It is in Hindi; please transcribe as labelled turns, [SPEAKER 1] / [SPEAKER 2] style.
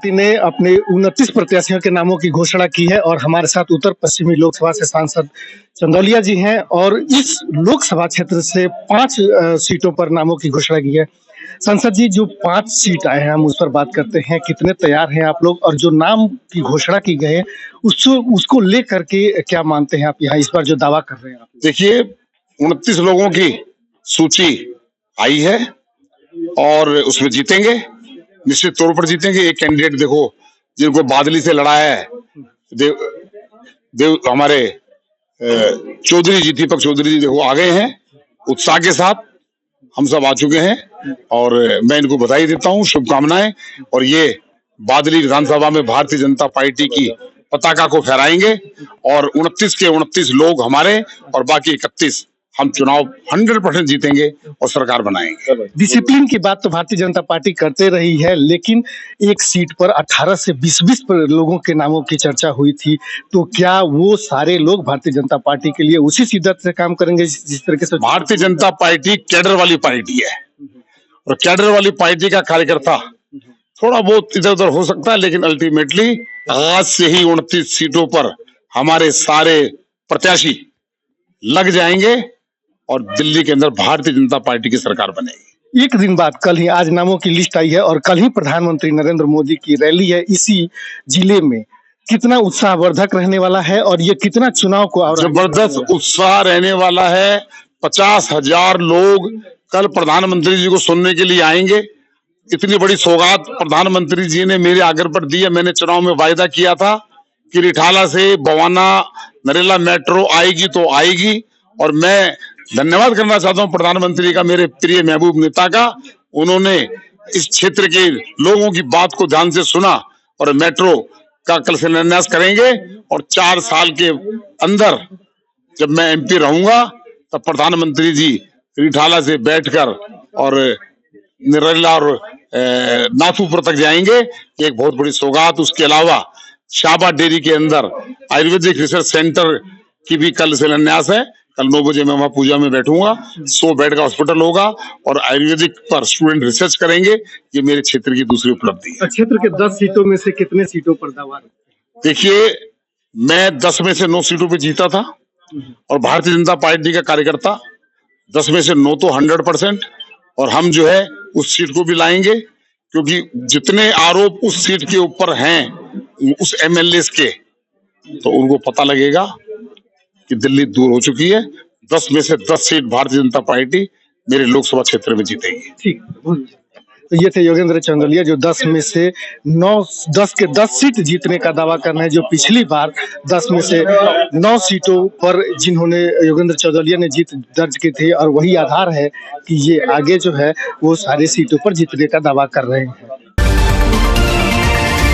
[SPEAKER 1] पार्टी ने अपने 29 प्रत्याशियों के नामों की घोषणा की है और हमारे साथ उत्तर पश्चिमी लोकसभा से सांसद चंदौलिया जी हैं और इस लोकसभा क्षेत्र से 5 सीटों पर नामों की घोषणा की है। सांसद जी, जो 5 सीट आए हैं हम उस पर बात करते हैं। कितने तैयार हैं आप लोग और जो नाम की घोषणा की गई है उसको लेकर के क्या मानते हैं आप यहाँ इस बार जो दावा कर रहे हैं आप?
[SPEAKER 2] देखिए, 29 लोगों की सूची आई है और उसमें जीतेंगे, निश्चित तौर पर जीतेंगे। एक कैंडिडेट देखो जिनको बादली से लड़ाया है, देव हमारे चौधरी जी, दीपक चौधरी जी देखो आ गए हैं उत्साह के साथ। हम सब आ चुके हैं और मैं इनको बधाई देता हूँ, शुभकामनाएं। और ये बादली विधानसभा में भारतीय जनता पार्टी की पताका को फहराएंगे और 29 के 29 लोग हमारे और बाकी 31 हम चुनाव 100% जीतेंगे और सरकार बनाएंगे।
[SPEAKER 1] डिसिप्लिन की बात तो भारतीय जनता पार्टी करते रही है, लेकिन एक सीट पर 18 से 20 लोगों के नामों की चर्चा हुई थी। तो क्या वो सारे लोग भारतीय जनता पार्टी के लिए उसी शिद्दत से काम करेंगे जिस तरीके से?
[SPEAKER 2] भारतीय जनता पार्टी कैडर वाली पार्टी है और कैडर वाली पार्टी का कार्यकर्ता थोड़ा बहुत इधर उधर हो सकता है, लेकिन अल्टीमेटली आज से ही 29 सीटों पर हमारे सारे प्रत्याशी लग जाएंगे और दिल्ली के अंदर भारतीय जनता पार्टी की सरकार बनेगी।
[SPEAKER 1] एक दिन बाद कल ही आज नामों की लिस्ट आई है और कल ही प्रधानमंत्री नरेंद्र मोदी की रैली है इसी जिले में। कितना उत्साहवर्धक रहने वाला है और ये कितना चुनाव को
[SPEAKER 2] जबरदस्त उत्साह रहने वाला है। 50,000 लोग कल प्रधानमंत्री जी को सुनने के लिए आएंगे। इतनी बड़ी सौगात प्रधानमंत्री जी ने मेरे आग्रह पर दी है। मैंने चुनाव में वायदा किया था कि रिठाला से बवाना नरेला मेट्रो आएगी तो आएगी और मैं धन्यवाद करना चाहता हूं प्रधानमंत्री का, मेरे प्रिय महबूब नेता का। उन्होंने इस क्षेत्र के लोगों की बात को ध्यान से सुना और मेट्रो का कल शिलान्यास करेंगे और 4 साल के अंदर जब मैं एमपी रहूंगा तब प्रधानमंत्री जी रिठाला से बैठकर और नरेला और नाथूपुर तक जाएंगे। एक बहुत बड़ी सौगात। उसके अलावा शाबा डेयरी के अंदर आयुर्वेदिक रिसर्च सेंटर की भी कल शिलान्यास है। कल 9 बजे मैं वहां पूजा में बैठूंगा। 100 बेड का हॉस्पिटल होगा और आयुर्वेदिक पर स्टूडेंट रिसर्च करेंगे। ये मेरे क्षेत्र की दूसरी उपलब्धि है।
[SPEAKER 1] क्षेत्र के 10 सीटों में से कितने सीटों पर दावा?
[SPEAKER 2] देखिए, मैं 10 में से 9 सीटों पे जीता था और भारतीय जनता पार्टी का कार्यकर्ता 10 में से 9 तो 100% और हम जो है उस सीट को भी लाएंगे, क्योंकि जितने आरोप उस सीट के ऊपर हैं उस एमएलए के, तो उनको पता लगेगा कि दिल्ली दूर हो चुकी है। 10 में से 10 सीट भारतीय जनता पार्टी मेरे लोकसभा क्षेत्र में जीतेगी।
[SPEAKER 1] ठीक, तो ये थे योगेंद्र चंदौलिया जो 10 में से 10 के 10 सीट जीतने का दावा कर रहे हैं। जो पिछली बार 10 में से 9 सीटों पर जिन्होंने योगेंद्र चंदौलिया ने जीत दर्ज की थी और वही आधार है कि ये आगे जो है वो सारी सीटों पर जीतने का दावा कर रहे हैं।